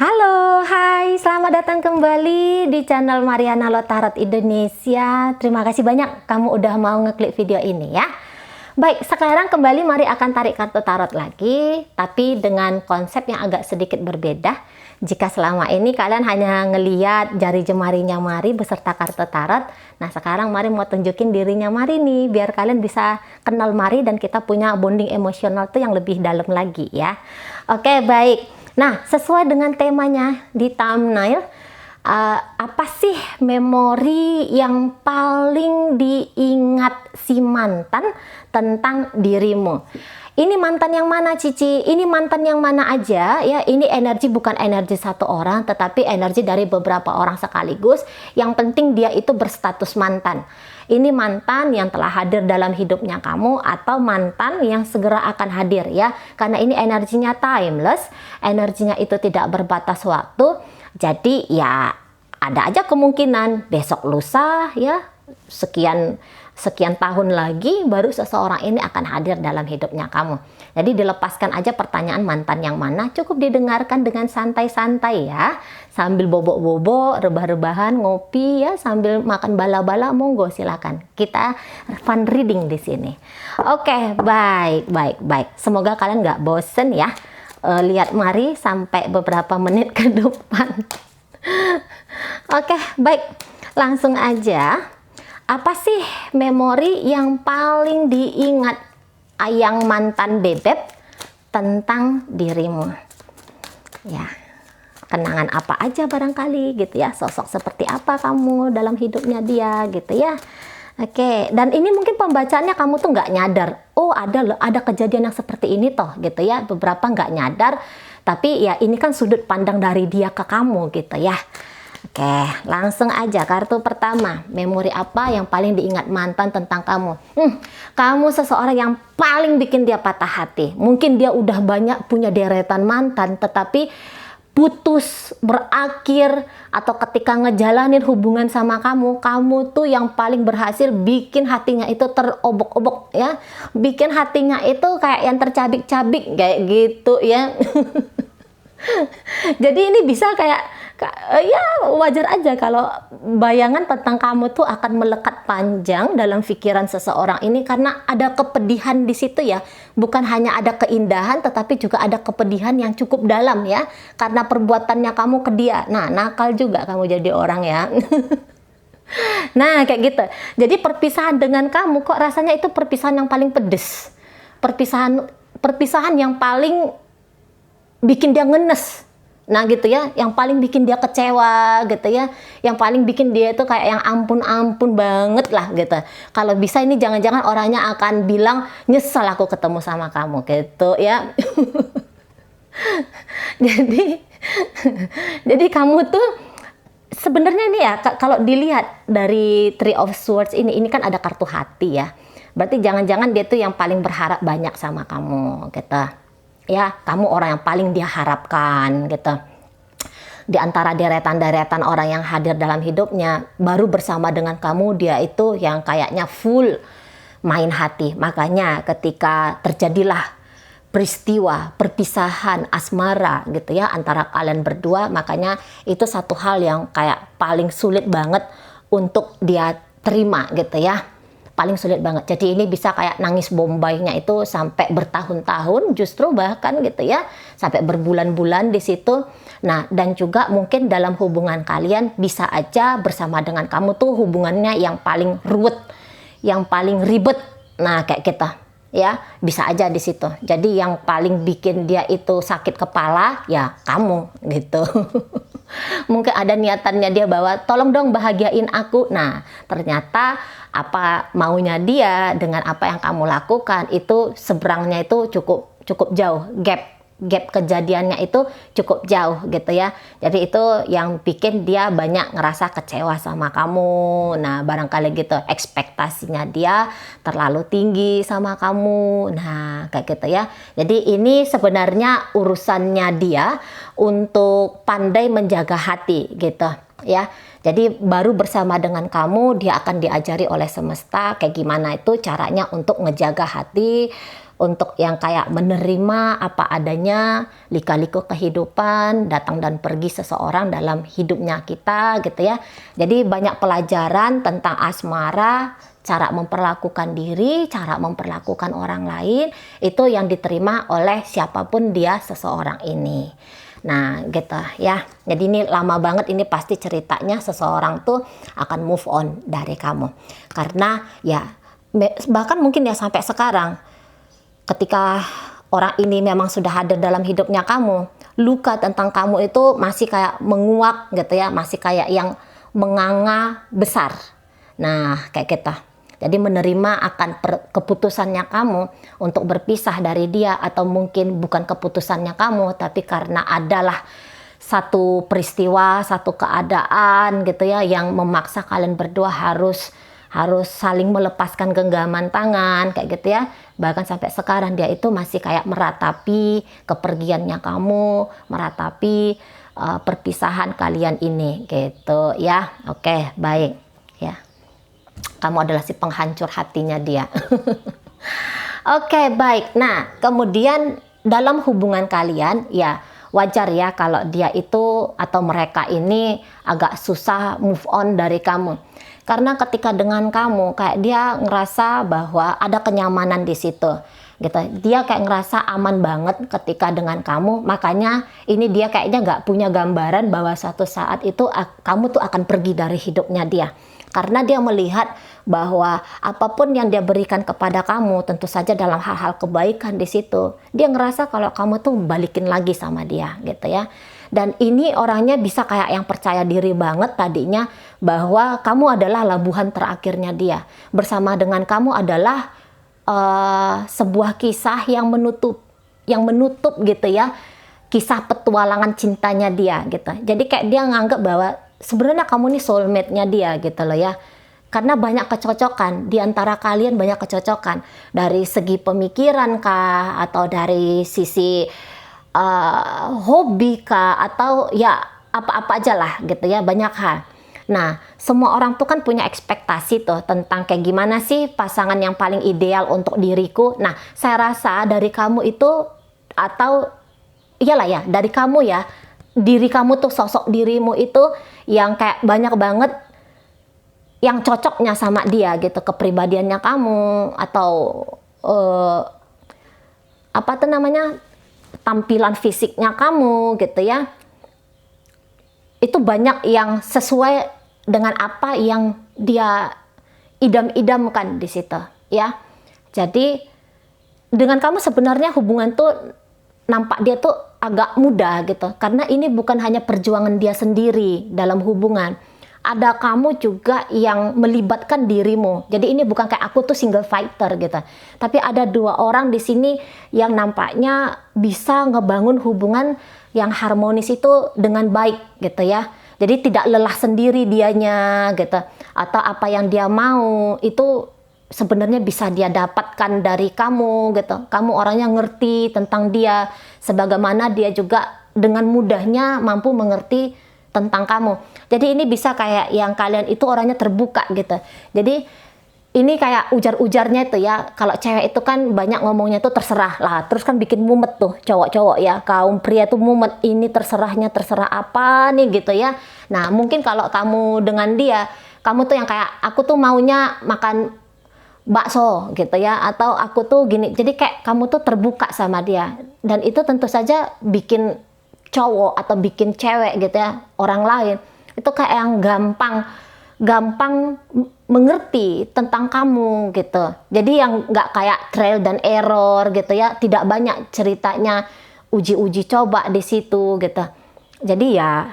Halo, hai, selamat datang kembali di channel Mariana Lotarot Indonesia. Terima kasih banyak kamu udah mau ngeklik video ini ya. Baik, sekarang kembali mari akan tarik kartu tarot lagi, tapi dengan konsep yang agak sedikit berbeda. Jika selama ini kalian hanya ngeliat jari jemarinya Mari beserta kartu tarot, nah sekarang Mari mau tunjukin dirinya Mari nih, biar kalian bisa kenal Mari dan kita punya bonding emosional tuh yang lebih dalam lagi ya. Oke, baik. Nah, sesuai dengan temanya di thumbnail, apa sih memori yang paling diingat si mantan tentang dirimu? Ini mantan yang mana, Cici? Ini mantan yang mana aja ya? Ini energi bukan energi satu orang, tetapi energi dari beberapa orang sekaligus. Yang penting dia itu berstatus mantan. Ini mantan yang telah hadir dalam hidupnya kamu atau mantan yang segera akan hadir ya. Karena ini energinya timeless, energinya itu tidak berbatas waktu. Jadi ya ada aja kemungkinan besok lusa ya, sekian tahun lagi baru seseorang ini akan hadir dalam hidupnya kamu. Jadi dilepaskan aja pertanyaan mantan yang mana, cukup didengarkan dengan santai-santai ya, sambil bobok-bobok, rebah-rebahan, ngopi ya, sambil makan bala-bala, monggo silakan. Kita fun reading di sini. Oke, baik. Semoga kalian nggak bosen ya lihat Mari sampai beberapa menit ke depan. Oke, baik. Langsung aja. Apa sih memori yang paling diingat yang mantan bebek tentang dirimu? Ya, kenangan apa aja barangkali gitu ya, sosok seperti apa kamu dalam hidupnya dia gitu ya. Oke, dan ini mungkin pembacaannya kamu tuh nggak nyadar, oh ada kejadian yang seperti ini toh gitu ya, beberapa nggak nyadar, tapi ya ini kan sudut pandang dari dia ke kamu gitu ya. Oke, langsung aja kartu pertama. Memori apa yang paling diingat mantan tentang kamu? Kamu seseorang yang paling bikin dia patah hati. Mungkin dia udah banyak punya deretan mantan, tetapi putus, berakhir, atau ketika ngejalanin hubungan sama kamu, kamu tuh yang paling berhasil bikin hatinya itu terobok-obok ya. Bikin hatinya itu kayak yang tercabik-cabik kayak gitu ya. Jadi ini bisa kayak ya wajar aja kalau bayangan tentang kamu tuh akan melekat panjang dalam pikiran seseorang ini karena ada kepedihan di situ ya. Bukan hanya ada keindahan tetapi juga ada kepedihan yang cukup dalam ya. Karena perbuatannya kamu ke dia. Nah, nakal juga kamu jadi orang ya. Nah, kayak gitu. Jadi perpisahan dengan kamu kok rasanya itu perpisahan yang paling pedes. Perpisahan yang paling bikin dia ngenes. Nah gitu ya, yang paling bikin dia kecewa gitu ya, yang paling bikin dia itu kayak yang ampun-ampun banget lah gitu. Kalau bisa ini jangan-jangan orangnya akan bilang nyesel aku ketemu sama kamu gitu ya. jadi kamu tuh sebenarnya nih ya, kalau dilihat dari Three of Swords ini kan ada kartu hati ya. Berarti jangan-jangan dia tuh yang paling berharap banyak sama kamu gitu. Ya, kamu orang yang paling dia harapkan gitu. Di antara deretan-deretan orang yang hadir dalam hidupnya, baru bersama dengan kamu dia itu yang kayaknya full main hati. Makanya ketika terjadilah peristiwa perpisahan asmara gitu ya antara kalian berdua, makanya itu satu hal yang kayak paling sulit banget untuk dia terima gitu ya. Paling sulit banget. Jadi ini bisa kayak nangis bombaynya itu sampai bertahun-tahun, justru bahkan gitu ya, sampai berbulan-bulan di situ. Nah, dan juga mungkin dalam hubungan kalian bisa aja bersama dengan kamu tuh hubungannya yang paling ruwet, yang paling ribet. Nah, kayak gitu. Ya, bisa aja di situ. Jadi yang paling bikin dia itu sakit kepala ya kamu gitu. Mungkin ada niatannya dia bahwa tolong dong bahagiain aku. Nah, ternyata apa maunya dia dengan apa yang kamu lakukan itu seberangnya itu cukup jauh, gap kejadiannya itu cukup jauh gitu ya. Jadi itu yang bikin dia banyak ngerasa kecewa sama kamu. Nah, barangkali gitu ekspektasinya dia terlalu tinggi sama kamu. Nah, kayak gitu ya. Jadi ini sebenarnya urusannya dia untuk pandai menjaga hati gitu ya. Jadi baru bersama dengan kamu dia akan diajari oleh semesta kayak gimana itu caranya untuk ngejaga hati, untuk yang kayak menerima apa adanya, lika-liku kehidupan, datang dan pergi seseorang dalam hidupnya kita gitu ya. Jadi banyak pelajaran tentang asmara, cara memperlakukan diri, cara memperlakukan orang lain, itu yang diterima oleh siapapun dia seseorang ini. Nah gitu ya, jadi ini lama banget, ini pasti ceritanya seseorang tuh akan move on dari kamu. Karena ya bahkan mungkin ya sampai sekarang, ketika orang ini memang sudah hadir dalam hidupnya kamu, luka tentang kamu itu masih kayak menguap gitu ya, masih kayak yang menganga besar. Nah kayak gitu. Jadi menerima akan keputusannya kamu untuk berpisah dari dia, atau mungkin bukan keputusannya kamu, tapi karena adalah satu peristiwa, satu keadaan gitu ya, yang memaksa kalian berdua harus saling melepaskan genggaman tangan kayak gitu ya. Bahkan sampai sekarang dia itu masih kayak meratapi kepergiannya kamu, meratapi perpisahan kalian ini gitu ya. Oke, baik ya. Kamu adalah si penghancur hatinya dia. Oke, baik. Nah, kemudian dalam hubungan kalian ya wajar ya kalau dia itu atau mereka ini agak susah move on dari kamu. Karena ketika dengan kamu kayak dia ngerasa bahwa ada kenyamanan di situ gitu. Dia kayak ngerasa aman banget ketika dengan kamu. Makanya ini dia kayaknya nggak punya gambaran bahwa suatu saat itu kamu tuh akan pergi dari hidupnya dia. Karena dia melihat bahwa apapun yang dia berikan kepada kamu, tentu saja dalam hal-hal kebaikan di situ, dia ngerasa kalau kamu tuh balikin lagi sama dia gitu ya. Dan ini orangnya bisa kayak yang percaya diri banget tadinya bahwa kamu adalah labuhan terakhirnya dia. Bersama dengan kamu adalah sebuah kisah yang menutup gitu ya, kisah petualangan cintanya dia gitu. Jadi kayak dia nganggep bahwa sebenarnya kamu nih soulmate-nya dia gitu loh ya. Karena banyak kecocokan di antara kalian, banyak kecocokan dari segi pemikiran kah, atau dari sisi hobi kah, atau ya apa-apa aja lah gitu ya, banyak hal. Nah, semua orang tuh kan punya ekspektasi tuh tentang kayak gimana sih pasangan yang paling ideal untuk diriku. Nah, saya rasa dari kamu itu, atau iyalah ya, dari kamu ya, diri kamu tuh, sosok dirimu itu yang kayak banyak banget yang cocoknya sama dia gitu, kepribadiannya kamu, atau apa tuh namanya, tampilan fisiknya kamu gitu ya, itu banyak yang sesuai dengan apa yang dia idam-idamkan di situ ya. Jadi dengan kamu sebenarnya hubungan tuh nampak dia tuh agak mudah gitu, karena ini bukan hanya perjuangan dia sendiri dalam hubungan, ada kamu juga yang melibatkan dirimu. Jadi ini bukan kayak aku tuh single fighter gitu, tapi ada dua orang di sini yang nampaknya bisa ngebangun hubungan yang harmonis itu dengan baik gitu ya. Jadi tidak lelah sendiri dianya gitu, atau apa yang dia mau itu sebenarnya bisa dia dapatkan dari kamu gitu. Kamu orangnya ngerti tentang dia, sebagaimana dia juga dengan mudahnya mampu mengerti tentang kamu. Jadi ini bisa kayak yang kalian itu orangnya terbuka gitu. Jadi ini kayak ujar-ujarnya itu ya, kalau cewek itu kan banyak ngomongnya tuh terserah lah, terus kan bikin mumet tuh cowok-cowok ya, kaum pria tuh mumet, ini terserahnya terserah apa nih gitu ya. Nah mungkin kalau kamu dengan dia, kamu tuh yang kayak aku tuh maunya makan bakso gitu ya, atau aku tuh gini. Jadi kayak kamu tuh terbuka sama dia, dan itu tentu saja bikin cowok atau bikin cewek gitu ya, orang lain itu kayak yang gampang mengerti tentang kamu gitu. Jadi yang nggak kayak trial dan error gitu ya, tidak banyak ceritanya uji-uji coba di situ gitu. Jadi ya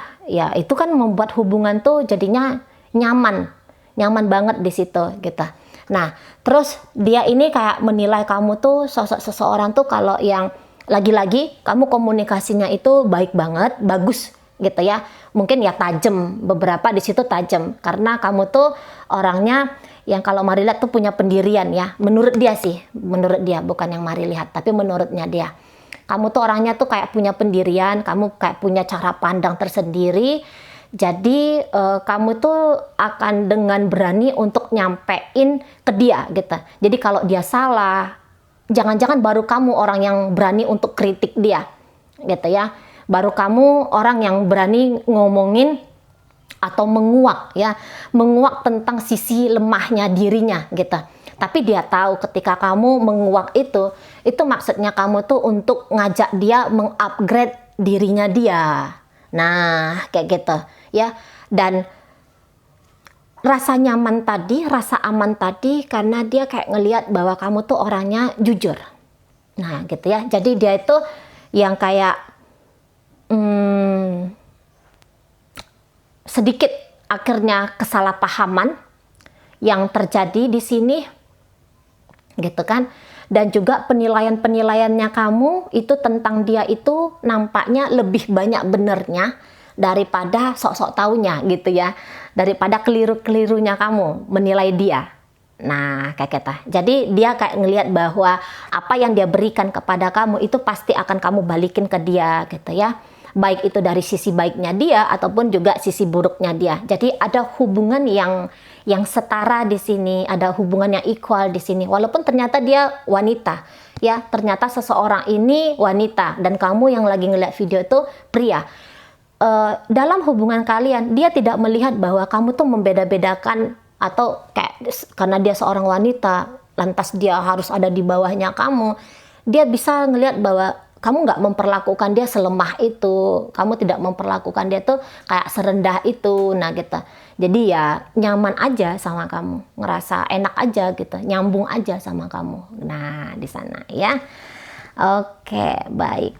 itu kan membuat hubungan tuh jadinya nyaman banget di situ gitu. Nah terus dia ini kayak menilai kamu tuh sosok seseorang tuh kalau yang lagi-lagi kamu komunikasinya itu baik banget, bagus gitu ya. Mungkin ya tajam, beberapa di situ tajam, karena kamu tuh orangnya yang kalau Mari lihat tuh punya pendirian ya. Menurut dia sih, menurut dia, bukan yang Mari lihat, tapi menurutnya dia. Kamu tuh orangnya tuh kayak punya pendirian, kamu kayak punya cara pandang tersendiri. Jadi kamu tuh akan dengan berani untuk nyampein ke dia gitu. Jadi kalau dia salah, jangan-jangan baru kamu orang yang berani untuk kritik dia, gitu ya. Baru kamu orang yang berani ngomongin atau menguak ya, menguak tentang sisi lemahnya dirinya gitu. Tapi dia tahu ketika kamu menguak itu maksudnya kamu tuh untuk ngajak dia mengupgrade dirinya dia. Nah, kayak gitu ya. Dan rasa nyaman tadi, rasa aman tadi karena dia kayak ngelihat bahwa kamu tuh orangnya jujur. Nah, gitu ya. Jadi dia itu yang kayak sedikit akhirnya kesalahpahaman yang terjadi di sini, gitu kan. Dan juga penilaian-penilaiannya kamu itu tentang dia itu nampaknya lebih banyak benernya daripada sok-sok taunya gitu ya, daripada keliru-kelirunya kamu menilai dia. Nah, kayak gitu. Jadi dia kayak ngelihat bahwa apa yang dia berikan kepada kamu itu pasti akan kamu balikin ke dia gitu ya. Baik itu dari sisi baiknya dia ataupun juga sisi buruknya dia. Jadi ada hubungan yang setara di sini, ada hubungan yang equal di sini. Walaupun ternyata dia wanita, ya, ternyata seseorang ini wanita dan kamu yang lagi ngeliat video itu pria. Dalam hubungan kalian, dia tidak melihat bahwa kamu tuh membeda-bedakan atau kayak karena dia seorang wanita, lantas dia harus ada di bawahnya kamu. Dia bisa ngelihat bahwa kamu nggak memperlakukan dia selemah itu, kamu tidak memperlakukan dia tuh kayak serendah itu, nah gitu. Jadi ya nyaman aja sama kamu, ngerasa enak aja gitu, nyambung aja sama kamu. Nah di sana ya. Oke, baik.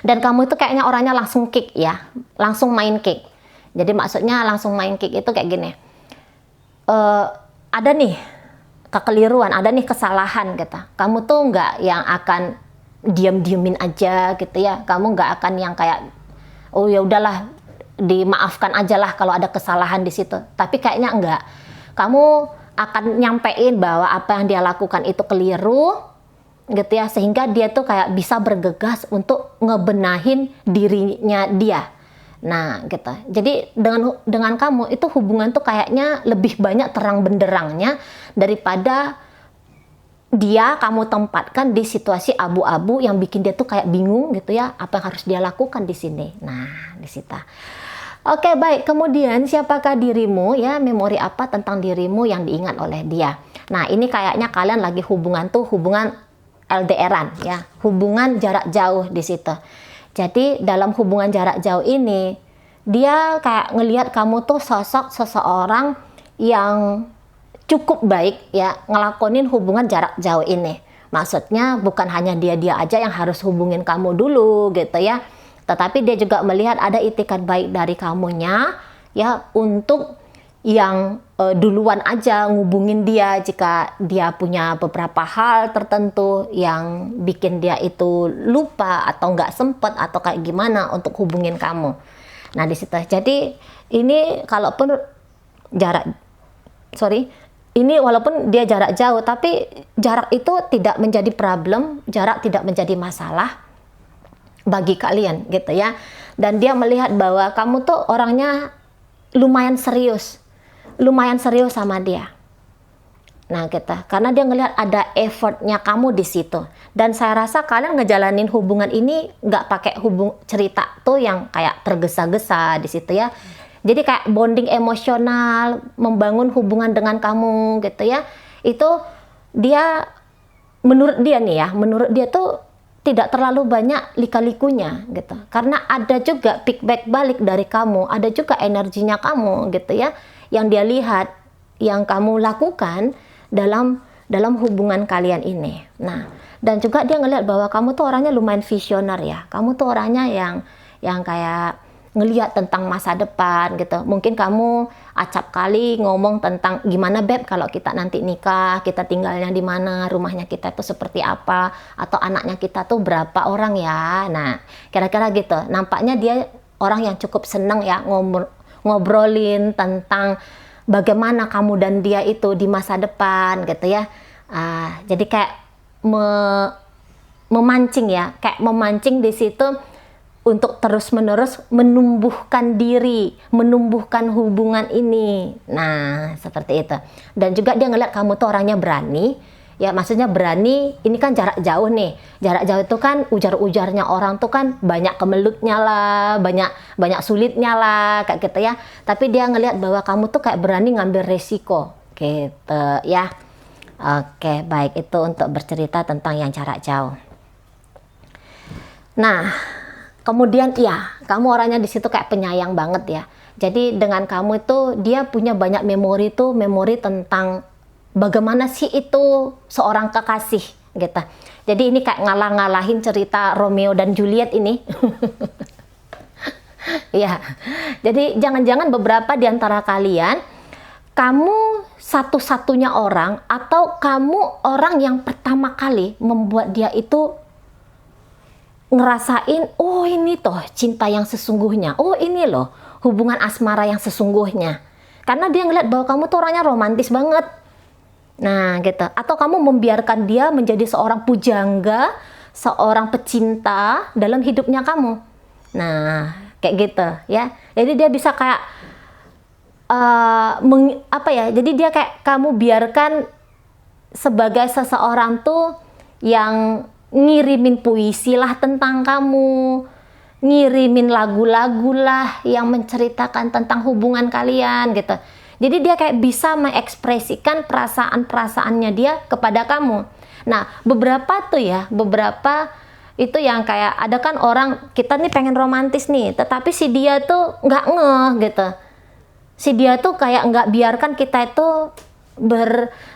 Dan kamu itu kayaknya orangnya langsung kick ya, langsung main kick. Jadi maksudnya langsung main kick itu kayak gini. Ada nih kekeliruan, ada nih kesalahan gitu. Kamu tuh nggak yang akan diam-diamin aja gitu ya. Kamu nggak akan yang kayak oh ya udahlah dimaafkan aja lah kalau ada kesalahan di situ. Tapi kayaknya enggak. Kamu akan nyampein bahwa apa yang dia lakukan itu keliru gitu ya, sehingga dia tuh kayak bisa bergegas untuk ngebenahin dirinya dia. Nah gitu. Jadi dengan kamu itu hubungan tuh kayaknya lebih banyak terang benderangnya daripada dia kamu tempatkan di situasi abu-abu yang bikin dia tuh kayak bingung gitu ya, apa yang harus dia lakukan di sini. Nah di situ. Oke, baik. Kemudian siapakah dirimu ya, memori apa tentang dirimu yang diingat oleh dia. Nah ini kayaknya kalian lagi hubungan LDR-an ya, hubungan jarak jauh di situ. Jadi dalam hubungan jarak jauh ini dia kayak ngelihat kamu tuh sosok seseorang yang cukup baik ya ngelakonin hubungan jarak jauh ini. Maksudnya bukan hanya dia aja yang harus hubungin kamu dulu gitu ya. Tetapi dia juga melihat ada itikat baik dari kamunya ya untuk yang duluan aja ngubungin dia jika dia punya beberapa hal tertentu yang bikin dia itu lupa atau nggak sempet atau kayak gimana untuk hubungin kamu. Nah di situ. Jadi ini walaupun dia jarak jauh, tapi jarak itu tidak menjadi problem, jarak tidak menjadi masalah bagi kalian gitu ya. Dan dia melihat bahwa kamu tuh orangnya lumayan serius sama dia. Nah gitu, karena dia ngelihat ada effortnya kamu di situ. Dan saya rasa kalian ngejalanin hubungan ini nggak pakai cerita tuh yang kayak tergesa-gesa di situ ya. Jadi kayak bonding emosional, membangun hubungan dengan kamu gitu ya. Itu dia menurut dia tuh tidak terlalu banyak lika-likunya gitu. Karena ada juga feedback balik dari kamu, ada juga energinya kamu gitu ya, yang dia lihat, yang kamu lakukan dalam hubungan kalian ini. Nah, dan juga dia ngelihat bahwa kamu tuh orangnya lumayan visioner ya. Kamu tuh orangnya yang kayak ngelihat tentang masa depan gitu. Mungkin kamu acap kali ngomong tentang gimana beb kalau kita nanti nikah, kita tinggalnya di mana, rumahnya kita tuh seperti apa, atau anaknya kita tuh berapa orang ya. Nah, kira-kira gitu. Nampaknya dia orang yang cukup seneng ya ngobrolin tentang bagaimana kamu dan dia itu di masa depan gitu ya. Jadi kayak memancing di situ untuk terus-menerus menumbuhkan diri, menumbuhkan hubungan ini. Nah, seperti itu. Dan juga dia ngeliat kamu tuh orangnya berani, Ya maksudnya berani, ini kan jarak jauh nih. Jarak jauh itu kan ujar-ujarnya orang tuh kan banyak kemelutnya lah, banyak sulitnya lah kayak gitu ya. Tapi dia ngelihat bahwa kamu tuh kayak berani ngambil resiko gitu ya. Oke, baik, itu untuk bercerita tentang yang jarak jauh. Nah, kemudian ya, kamu orangnya di situ kayak penyayang banget ya. Jadi dengan kamu itu dia punya banyak memori tuh, memori tentang bagaimana sih itu seorang kekasih gitu. Jadi ini kayak ngalah-ngalahin cerita Romeo dan Juliet ini. Ya. Jadi jangan-jangan beberapa di antara kalian kamu satu-satunya orang atau kamu orang yang pertama kali membuat dia itu ngerasain, oh ini toh cinta yang sesungguhnya, oh ini loh hubungan asmara yang sesungguhnya. Karena dia ngeliat bahwa kamu tuh orangnya romantis banget. Nah gitu. Atau kamu membiarkan dia menjadi seorang pujangga, seorang pecinta dalam hidupnya kamu. Nah kayak gitu ya. Jadi dia bisa kayak jadi dia kayak kamu biarkan sebagai seseorang tuh yang ngirimin puisi lah tentang kamu, ngirimin lagu-lagu lah yang menceritakan tentang hubungan kalian gitu. Jadi dia kayak bisa mengekspresikan perasaan-perasaannya dia kepada kamu. Nah beberapa itu yang kayak ada kan orang, kita nih pengen romantis nih, tetapi si dia tuh nggak ngeh gitu. Si dia tuh kayak nggak biarkan kita itu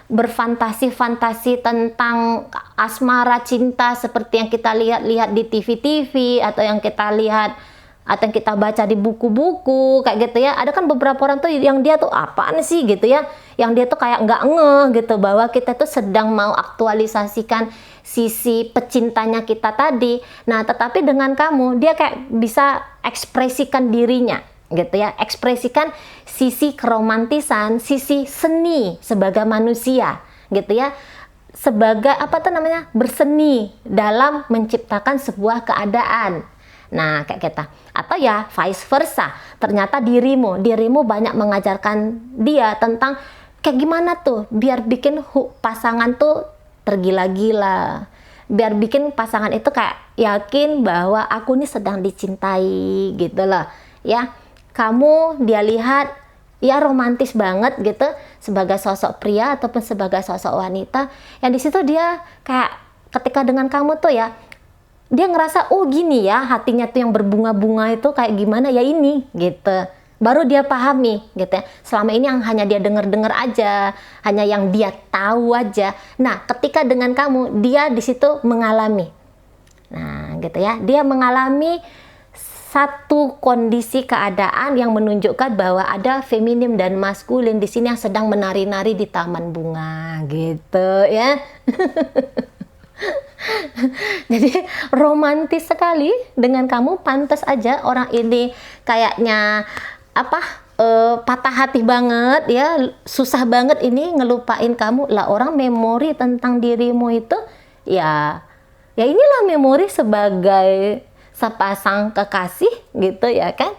berfantasi-fantasi tentang asmara cinta seperti yang kita lihat-lihat di TV-TV atau yang kita lihat atau yang kita baca di buku-buku kayak gitu ya. Ada kan beberapa orang tuh yang dia tuh apaan sih gitu ya, yang dia tuh kayak nggak ngeh gitu bahwa kita tuh sedang mau aktualisasikan sisi pecintanya kita tadi. Nah tetapi dengan kamu dia kayak bisa ekspresikan dirinya gitu ya, ekspresikan sisi keromantisan, sisi seni sebagai manusia gitu ya, sebagai berseni dalam menciptakan sebuah keadaan. Nah kayak kita, atau ya vice versa, ternyata dirimu banyak mengajarkan dia tentang kayak gimana tuh biar bikin pasangan tuh tergila-gila, biar bikin pasangan itu kayak yakin bahwa aku nih sedang dicintai gitu loh ya. Kamu dia lihat ya romantis banget gitu sebagai sosok pria ataupun sebagai sosok wanita, yang di situ dia kayak ketika dengan kamu tuh ya dia ngerasa oh gini ya hatinya tuh yang berbunga-bunga itu kayak gimana ya ini gitu, baru dia pahami gitu ya. Selama ini yang hanya dia dengar-dengar aja, hanya yang dia tahu aja. Nah ketika dengan kamu dia di situ mengalami, nah gitu ya, dia mengalami satu kondisi keadaan yang menunjukkan bahwa ada feminim dan maskulin di sini yang sedang menari-nari di taman bunga gitu ya. Jadi romantis sekali dengan kamu, pantas aja orang ini kayaknya patah hati banget ya, susah banget ini ngelupain kamu lah. Orang memori tentang dirimu itu ya inilah memori sebagai sepasang kekasih gitu ya kan.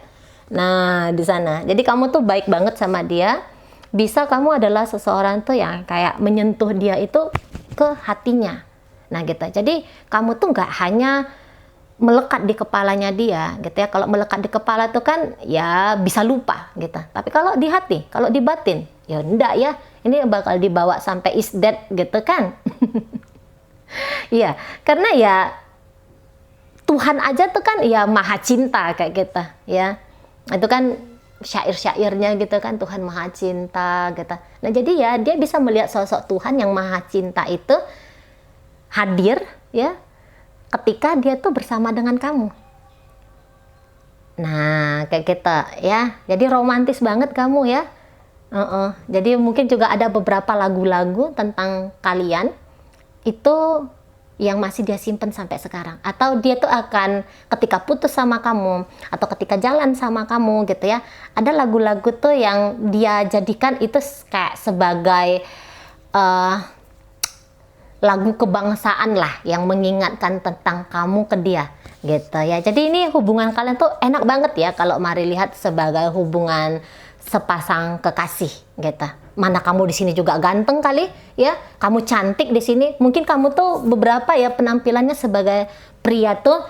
Nah di sana jadi kamu tuh baik banget sama dia, bisa kamu adalah seseorang tuh yang kayak menyentuh dia itu ke hatinya. Nah gitu, jadi kamu tuh nggak hanya melekat di kepalanya dia gitu ya. Kalau melekat di kepala tuh kan ya bisa lupa gitu, tapi kalau di hati, kalau di batin ya enggak ya, ini bakal dibawa sampai is dead gitu kan. Iya, karena ya Tuhan aja tuh kan ya maha cinta kayak gitu ya. Itu kan syair-syairnya gitu kan, Tuhan maha cinta gitu. Nah jadi ya dia bisa melihat sosok Tuhan yang maha cinta itu hadir ya ketika dia tuh bersama dengan kamu. Nah kayak gitu ya. Jadi romantis banget kamu ya. Jadi mungkin juga ada beberapa lagu-lagu tentang kalian itu yang masih dia simpen sampai sekarang, atau dia tuh akan ketika putus sama kamu atau ketika jalan sama kamu gitu ya, ada lagu-lagu tuh yang dia jadikan itu kayak sebagai lagu kebangsaan lah yang mengingatkan tentang kamu ke dia gitu ya. Jadi ini hubungan kalian tuh enak banget ya kalau mari lihat sebagai hubungan sepasang kekasih gitu. Mana kamu di sini juga ganteng kali ya, kamu cantik di sini. Mungkin kamu tuh beberapa ya penampilannya sebagai pria tuh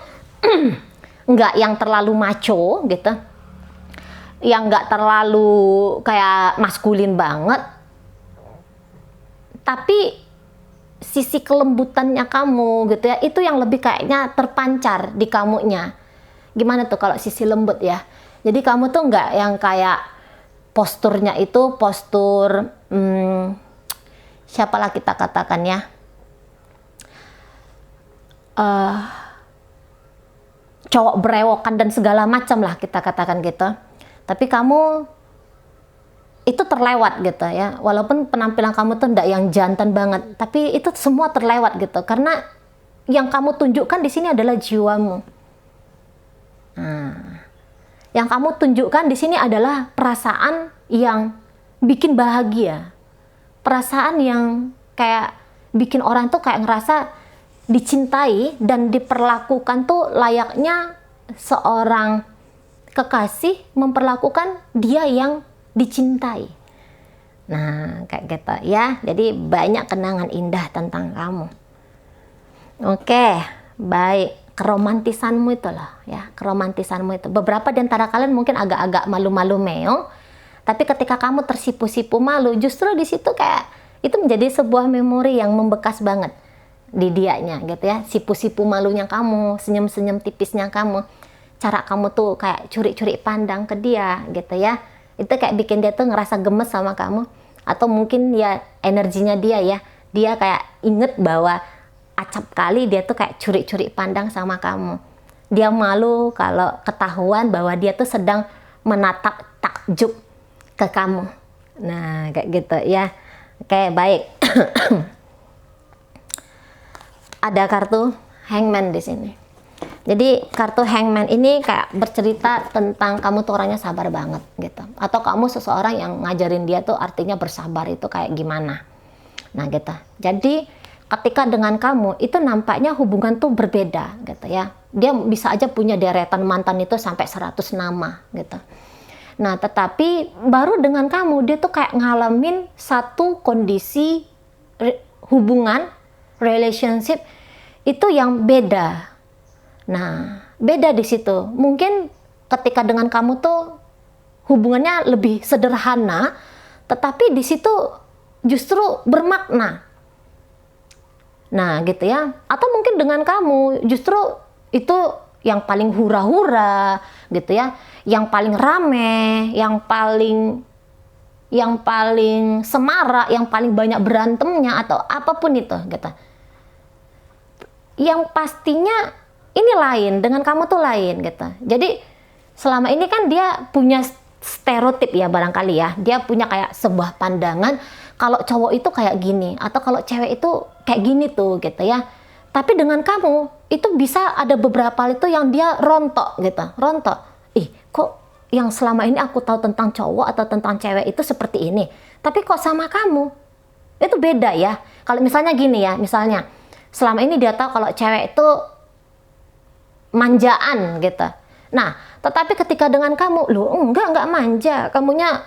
nggak yang terlalu macho gitu, yang nggak terlalu kayak maskulin banget, tapi sisi kelembutannya kamu gitu ya, itu yang lebih kayaknya terpancar di kamunya. Gimana tuh kalau sisi lembut ya? Jadi kamu tuh nggak yang kayak posturnya itu postur siapalah kita katakan ya, cowok berewokan dan segala macam lah kita katakan gitu. Tapi kamu itu terlewat gitu ya, walaupun penampilan kamu tuh enggak yang jantan banget, tapi itu semua terlewat gitu, karena yang kamu tunjukkan di sini adalah jiwamu. Nah, yang kamu tunjukkan di sini adalah perasaan yang bikin bahagia, perasaan yang kayak bikin orang tuh kayak ngerasa dicintai dan diperlakukan tuh layaknya seorang kekasih memperlakukan dia yang dicintai. Nah, kayak gitu ya. Jadi banyak kenangan indah tentang kamu. Oke, baik. Keromantisanmu itu loh ya, keromantisanmu itu. Beberapa di antara kalian mungkin agak-agak malu-malu meong, tapi ketika kamu tersipu-sipu malu, justru di situ kayak itu menjadi sebuah memori yang membekas banget di dianya gitu ya. Sipu-sipu malunya kamu, senyum-senyum tipisnya kamu, cara kamu tuh kayak curi-curi pandang ke dia gitu ya. Itu kayak bikin dia tuh ngerasa gemes sama kamu, atau mungkin ya energinya dia ya, dia kayak inget bahwa acap kali dia tuh kayak curi-curi pandang sama kamu. Dia malu kalau ketahuan bahwa dia tuh sedang menatap takjub ke kamu. Nah, kayak gitu ya. Oke, baik. Ada kartu Hangman di sini. Jadi kartu Hangman ini kayak bercerita tentang kamu tuh orangnya sabar banget gitu. Atau kamu seseorang yang ngajarin dia tuh artinya bersabar itu kayak gimana. Nah gitu. Jadi ketika dengan kamu itu nampaknya hubungan tuh berbeda gitu ya. Dia bisa aja punya deretan mantan itu sampai 100 nama gitu. Nah tetapi baru dengan kamu dia tuh kayak ngalamin satu kondisi hubungan, relationship itu yang beda. Nah, beda di situ. Mungkin ketika dengan kamu tuh hubungannya lebih sederhana, tetapi di situ justru bermakna. Nah, gitu ya. Atau mungkin dengan kamu justru itu yang paling hura-hura, gitu ya. Yang paling rame, yang paling semarak, yang paling banyak berantemnya atau apapun itu, gitu. Yang pastinya ini lain, dengan kamu tuh lain gitu. Jadi selama ini kan dia punya stereotip ya barangkali ya. Dia punya kayak sebuah pandangan kalau cowok itu kayak gini atau kalau cewek itu kayak gini tuh gitu ya. Tapi dengan kamu itu bisa ada beberapa hal itu yang dia rontok gitu. Rontok. Kok yang selama ini aku tahu tentang cowok atau tentang cewek itu seperti ini. Tapi kok sama kamu itu beda ya. Kalau misalnya gini ya, misalnya selama ini dia tahu kalau cewek itu manjaan gitu. Nah, tetapi ketika dengan kamu, lu enggak manja, kamunya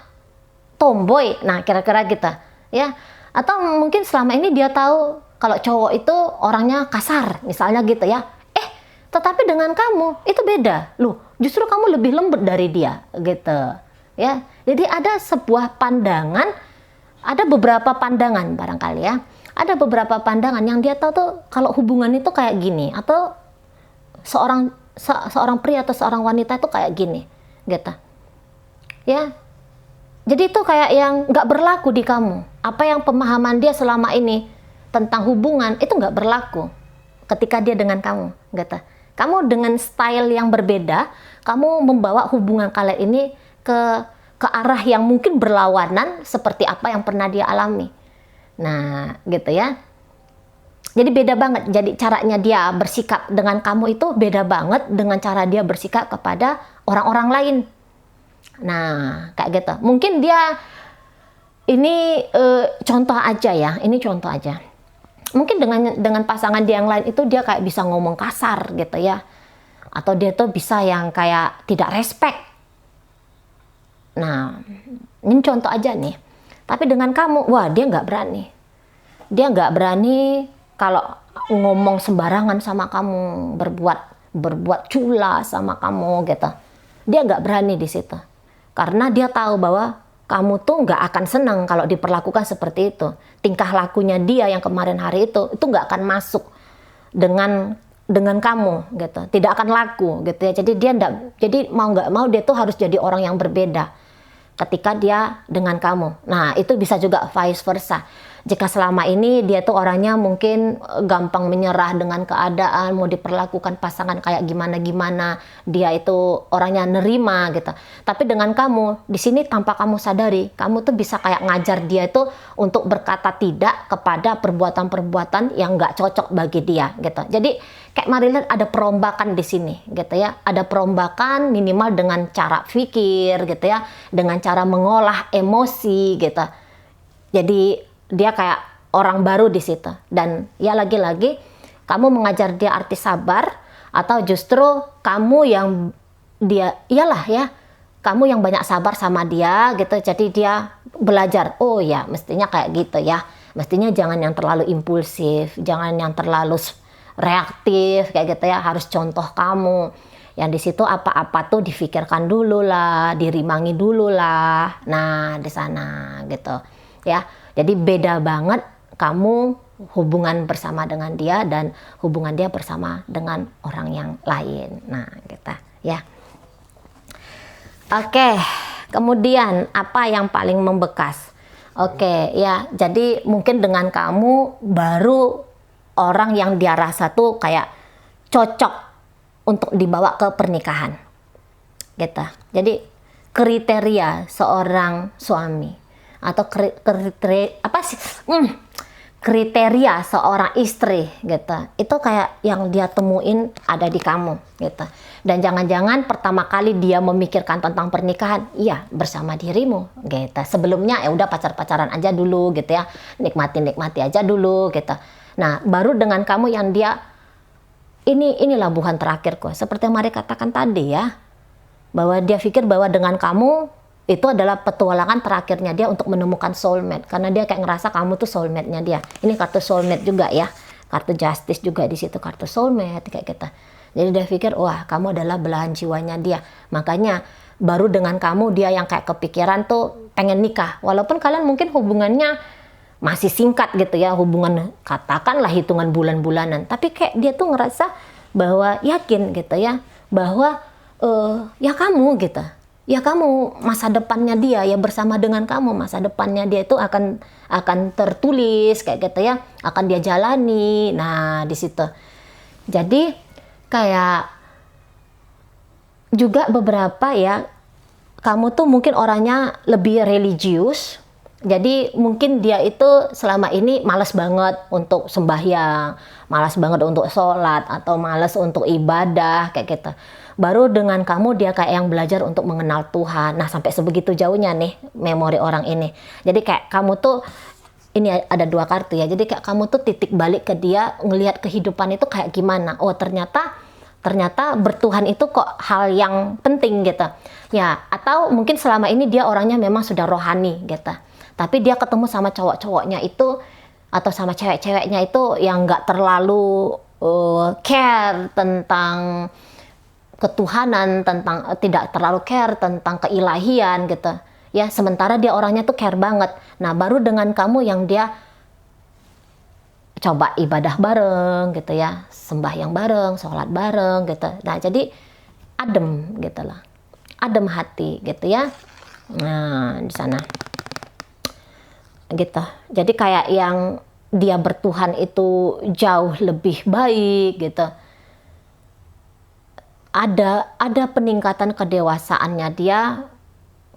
tomboy. Nah, kira-kira gitu, ya. Atau mungkin selama ini dia tahu kalau cowok itu orangnya kasar, misalnya gitu ya. Tetapi dengan kamu itu beda. Lu, justru kamu lebih lembut dari dia, gitu. Ya. Jadi ada sebuah pandangan, ada beberapa pandangan barangkali ya. Ada beberapa pandangan yang dia tahu tuh kalau hubungan itu kayak gini atau seorang pria atau seorang wanita itu kayak gini gitu ya. Jadi itu kayak yang nggak berlaku di kamu. Apa yang pemahaman dia selama ini tentang hubungan itu nggak berlaku ketika dia dengan kamu gitu. Kamu dengan style yang berbeda, kamu membawa hubungan kalian ini ke arah yang mungkin berlawanan seperti apa yang pernah dia alami. Nah gitu ya. Jadi beda banget, jadi caranya dia bersikap dengan kamu itu beda banget dengan cara dia bersikap kepada orang-orang lain. Nah, kayak gitu. Mungkin dia, ini contoh aja ya, ini contoh aja. Mungkin dengan pasangan dia yang lain itu dia kayak bisa ngomong kasar gitu ya. Atau dia tuh bisa yang kayak tidak respect. Nah, Ini contoh aja nih. Tapi dengan kamu, wah dia nggak berani. Dia nggak berani kalau ngomong sembarangan sama kamu, berbuat cula sama kamu gitu. Dia nggak berani di situ. Karena dia tahu bahwa kamu tuh nggak akan senang kalau diperlakukan seperti itu. Tingkah lakunya dia yang kemarin hari itu nggak akan masuk dengan kamu gitu, tidak akan laku gitu ya. Jadi dia mau nggak mau dia tuh harus jadi orang yang berbeda ketika dia dengan kamu. Nah itu bisa juga vice versa. Jika selama ini dia tuh orangnya mungkin gampang menyerah dengan keadaan, mau diperlakukan pasangan kayak gimana-gimana, dia itu orangnya nerima gitu. Tapi dengan kamu, di sini tanpa kamu sadari, kamu tuh bisa kayak ngajar dia itu untuk berkata tidak kepada perbuatan-perbuatan yang nggak cocok bagi dia gitu. Jadi kayak mari lihat ada perombakan di sini gitu ya. Ada perombakan minimal dengan cara pikir gitu ya, dengan cara mengolah emosi gitu. Jadi dia kayak orang baru di situ. Dan ya lagi-lagi kamu mengajar dia arti sabar, atau justru kamu yang kamu yang banyak sabar sama dia gitu. Jadi dia belajar, oh ya mestinya kayak gitu ya. Mestinya jangan yang terlalu impulsif, jangan yang terlalu reaktif kayak gitu ya. Harus contoh kamu. Yang di situ apa-apa tuh difikirkan dulu lah, dirimangi dulu lah. Nah, di sana gitu. Ya. Jadi beda banget kamu hubungan bersama dengan dia dan hubungan dia bersama dengan orang yang lain. Nah, gitu ya. Oke, kemudian apa yang paling membekas? Oke, ya. Jadi mungkin dengan kamu baru orang yang dia rasa tuh kayak cocok untuk dibawa ke pernikahan. Gitu. Jadi kriteria seorang suami atau kriteria seorang istri gitu, itu kayak yang dia temuin ada di kamu gitu. Dan jangan-jangan pertama kali dia memikirkan tentang pernikahan, iya bersama dirimu gitu. Sebelumnya ya udah pacaran aja dulu gitu ya, nikmati aja dulu gitu. Nah baru dengan kamu yang dia inilah bukan terakhirku, seperti yang Mari katakan tadi ya, bahwa dia pikir bahwa dengan kamu itu adalah petualangan terakhirnya dia untuk menemukan soulmate, karena dia kayak ngerasa kamu tuh soulmate-nya dia. Ini kartu soulmate juga ya, kartu justice juga di situ, kartu soulmate kayak gitu. Jadi dia pikir wah kamu adalah belahan jiwanya dia, makanya baru dengan kamu dia yang kayak kepikiran tuh pengen nikah, walaupun kalian mungkin hubungannya masih singkat gitu ya, hubungan katakanlah hitungan bulan-bulanan, tapi kayak dia tuh ngerasa bahwa yakin gitu ya, bahwa ya kamu gitu. Ya kamu masa depannya dia ya, bersama dengan kamu masa depannya dia itu akan tertulis kayak gitu ya, akan dia jalani. Nah di situ jadi kayak juga beberapa ya, kamu tuh mungkin orangnya lebih religius, jadi mungkin dia itu selama ini malas banget untuk sembahyang, malas banget untuk sholat, atau malas untuk ibadah kayak gitu. Baru dengan kamu dia kayak yang belajar untuk mengenal Tuhan. Nah sampai sebegitu jauhnya nih memori orang ini. Jadi kayak kamu tuh, ini ada 2 kartu ya. Jadi kayak kamu tuh titik balik ke dia, ngelihat kehidupan itu kayak gimana. Oh ternyata bertuhan itu kok hal yang penting gitu. Ya atau mungkin selama ini dia orangnya memang sudah rohani gitu. Tapi dia ketemu sama cowok-cowoknya itu atau sama cewek-ceweknya itu yang nggak terlalu care tentang ketuhanan, tidak terlalu care tentang keilahian gitu ya, sementara dia orangnya tuh care banget. Nah baru dengan kamu yang dia coba ibadah bareng gitu ya, sembahyang bareng, sholat bareng gitu. Nah jadi adem gitu lah, adem hati gitu ya. Nah di sana gitu. Jadi kayak yang dia bertuhan itu jauh lebih baik gitu. Ada peningkatan kedewasaannya dia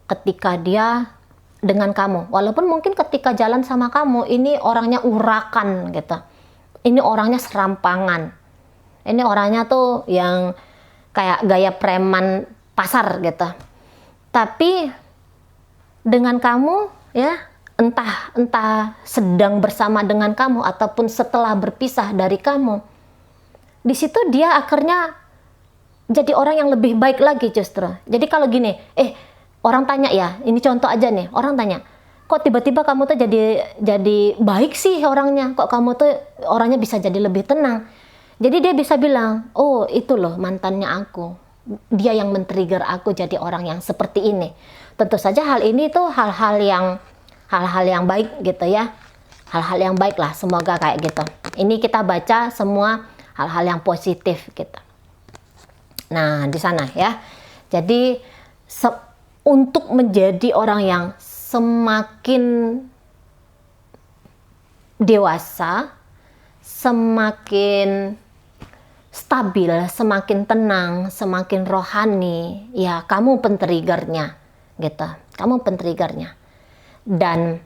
ketika dia dengan kamu. Walaupun mungkin ketika jalan sama kamu ini orangnya urakan gitu. Ini orangnya serampangan. Ini orangnya tuh yang kayak gaya preman pasar gitu. Tapi dengan kamu ya, entah sedang bersama dengan kamu ataupun setelah berpisah dari kamu, di situ dia akhirnya jadi orang yang lebih baik lagi justru. Jadi kalau gini, orang tanya ya, ini contoh aja nih, orang tanya, kok tiba-tiba kamu tuh jadi baik sih orangnya, kok kamu tuh orangnya bisa jadi lebih tenang. Jadi dia bisa bilang, oh itu loh mantannya aku, dia yang men-trigger aku jadi orang yang seperti ini. Tentu saja hal ini tuh hal-hal yang baik gitu ya, hal-hal yang baik lah, semoga kayak gitu. Ini kita baca semua hal-hal yang positif gitu. Nah di sana ya, jadi untuk menjadi orang yang semakin dewasa, semakin stabil, semakin tenang, semakin rohani, ya kamu pen-triggernya gitu. Kamu pen-triggernya. Dan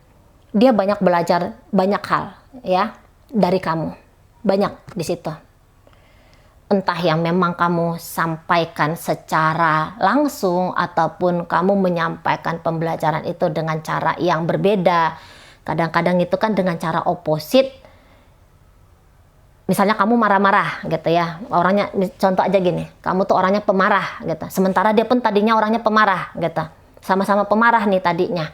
dia banyak belajar banyak hal ya dari kamu. Banyak di situ. Entah yang memang kamu sampaikan secara langsung ataupun kamu menyampaikan pembelajaran itu dengan cara yang berbeda. Kadang-kadang itu kan dengan cara oposit. Misalnya kamu marah-marah gitu ya. Orangnya, contoh aja gini, kamu tuh orangnya pemarah gitu. Sementara dia pun tadinya orangnya pemarah gitu. Sama-sama pemarah nih tadinya.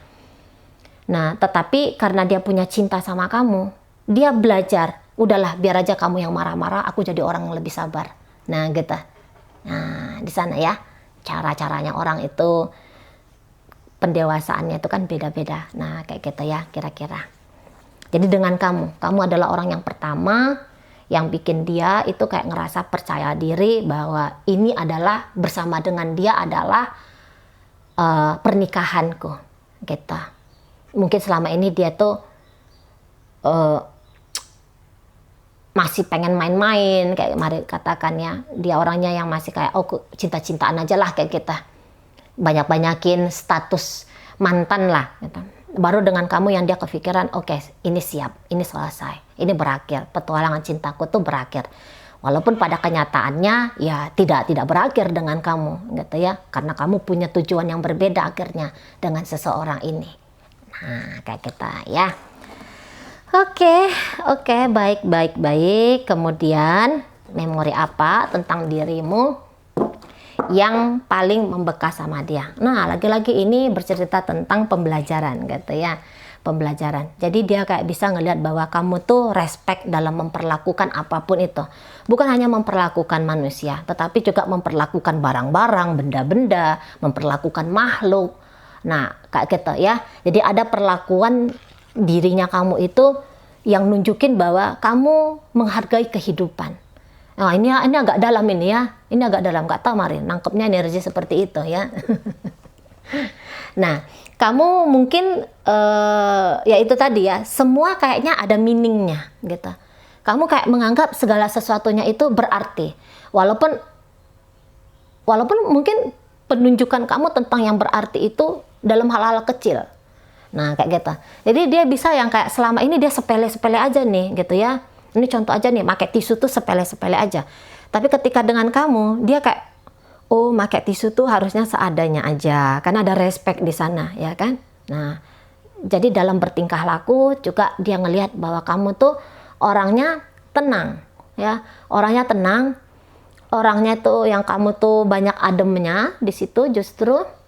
Nah, tetapi karena dia punya cinta sama kamu, dia belajar. Udahlah, biar aja kamu yang marah-marah, aku jadi orang yang lebih sabar. Nah, gitu. Nah, di sana ya, cara-caranya orang itu, pendewasaannya itu kan beda-beda. Nah, kayak gitu ya, kira-kira. Jadi dengan kamu adalah orang yang pertama yang bikin dia itu kayak ngerasa percaya diri bahwa ini adalah, bersama dengan dia adalah pernikahanku, gitu. Mungkin selama ini dia tuh masih pengen main-main, kayak mari katakan ya, dia orangnya yang masih kayak, oh cinta-cintaan aja lah kayak kita, banyak-banyakin status mantan lah gitu. Baru dengan kamu yang dia kepikiran, oke, ini siap, ini selesai, ini berakhir, petualangan cintaku tuh berakhir. Walaupun pada kenyataannya ya tidak berakhir dengan kamu gitu ya, karena kamu punya tujuan yang berbeda akhirnya dengan seseorang ini. Nah, kayak kita ya. Oke, baik. Kemudian, memori apa tentang dirimu yang paling membekas sama dia? Nah, lagi-lagi ini bercerita tentang pembelajaran gitu ya. Pembelajaran. Jadi dia kayak bisa ngelihat bahwa kamu tuh respect dalam memperlakukan apapun itu. Bukan hanya memperlakukan manusia, tetapi juga memperlakukan barang-barang, benda-benda, memperlakukan makhluk. Nah, kayak gitu ya. Jadi ada perlakuan dirinya kamu itu yang nunjukin bahwa kamu menghargai kehidupan. Nah, ini agak dalam ini ya. Ini agak dalam, nggak tahu Marin, nangkepnya energi seperti itu ya. Nah, kamu mungkin ya itu tadi ya, semua kayaknya ada meaningnya gitu. Kamu kayak menganggap segala sesuatunya itu berarti. Walaupun mungkin penunjukan kamu tentang yang berarti itu dalam hal-hal kecil. Nah, kayak gitu. Jadi dia bisa yang kayak selama ini dia sepele-sepele aja nih gitu ya. Ini contoh aja nih, pakai tisu tuh sepele-sepele aja. Tapi ketika dengan kamu, dia kayak, oh pakai tisu tuh harusnya seadanya aja. Karena ada respect di sana, ya kan? Nah, jadi dalam bertingkah laku juga dia ngelihat bahwa kamu tuh orangnya tenang, ya. Orangnya tenang. Orangnya tuh yang kamu tuh banyak ademnya di situ justru.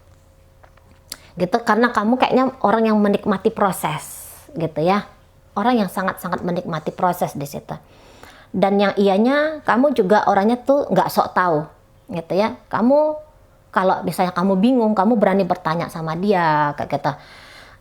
Gitu, karena kamu kayaknya orang yang menikmati proses gitu ya, orang yang sangat-sangat menikmati proses di situ. Dan yang ianya kamu juga orangnya tuh nggak sok tahu gitu ya. Kamu kalau misalnya kamu bingung, kamu berani bertanya sama dia kayak gitu.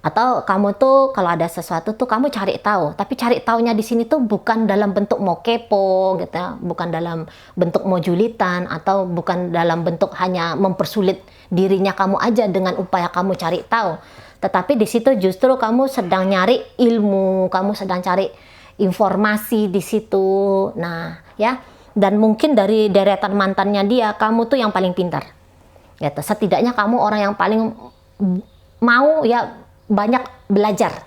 Atau kamu tuh kalau ada sesuatu tuh kamu cari tahu, tapi cari taunya di sini tuh bukan dalam bentuk mau kepo gitu ya, bukan dalam bentuk mau julitan, atau bukan dalam bentuk hanya mempersulit dirinya kamu aja dengan upaya kamu cari tahu. Tetapi di situ justru kamu sedang nyari ilmu, kamu sedang cari informasi di situ. Nah, ya. Dan mungkin dari deretan mantannya dia, kamu tuh yang paling pintar. Gitu. Setidaknya kamu orang yang paling mau ya banyak belajar.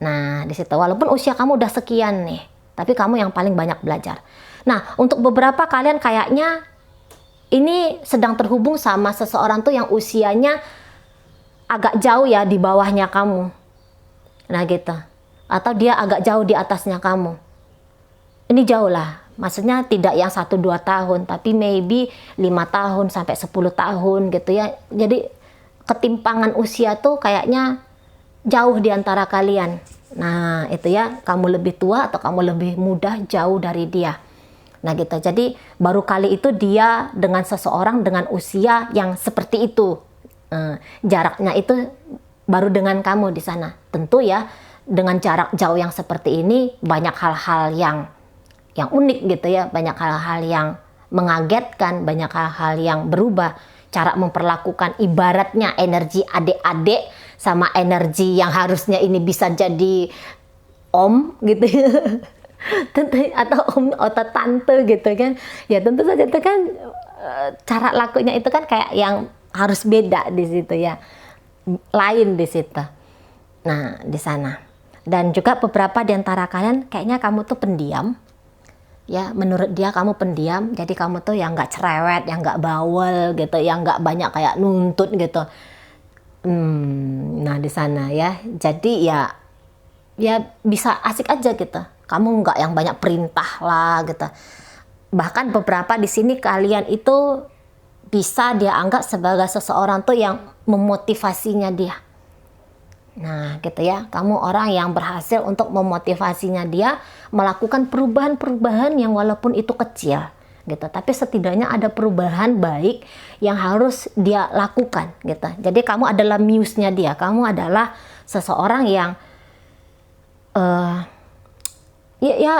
Nah, di situ walaupun usia kamu udah sekian nih, tapi kamu yang paling banyak belajar. Nah, untuk beberapa kalian kayaknya ini sedang terhubung sama seseorang tuh yang usianya agak jauh ya di bawahnya kamu. Nah, gitu. Atau dia agak jauh di atasnya kamu. Ini jauh lah. Maksudnya tidak yang 1-2 tahun, tapi maybe 5 tahun sampai 10 tahun gitu ya. Jadi ketimpangan usia tuh kayaknya jauh di antara kalian. Nah, itu ya, kamu lebih tua atau kamu lebih muda, jauh dari dia. Nah, gitu. Jadi, baru kali itu dia dengan seseorang dengan usia yang seperti itu. Jaraknya itu baru dengan kamu di sana. Tentu ya, dengan jarak jauh yang seperti ini, banyak hal-hal yang unik gitu ya. Banyak hal-hal yang mengagetkan, banyak hal-hal yang berubah. Cara memperlakukan ibaratnya energi adik-adik sama energi yang harusnya ini bisa jadi om gitu ya. Tentu, atau om atau tante gitu kan. Ya tentu saja itu kan cara lakunya itu kan kayak yang harus beda di situ ya. Lain di situ. Nah, di sana. Dan juga beberapa di antara kalian kayaknya kamu tuh pendiam. Ya, menurut dia kamu pendiam, jadi kamu tuh yang nggak cerewet, yang nggak bawel gitu, yang nggak banyak kayak nuntut gitu. Nah di sana ya, jadi ya bisa asik aja gitu. Kamu nggak yang banyak perintah lah gitu. Bahkan beberapa di sini kalian itu bisa dia anggap sebagai seseorang tuh yang memotivasinya dia. Nah gitu ya, kamu orang yang berhasil untuk memotivasinya dia melakukan perubahan-perubahan yang walaupun itu kecil gitu, tapi setidaknya ada perubahan baik yang harus dia lakukan gitu. Jadi kamu adalah muse-nya dia, kamu adalah seseorang yang ya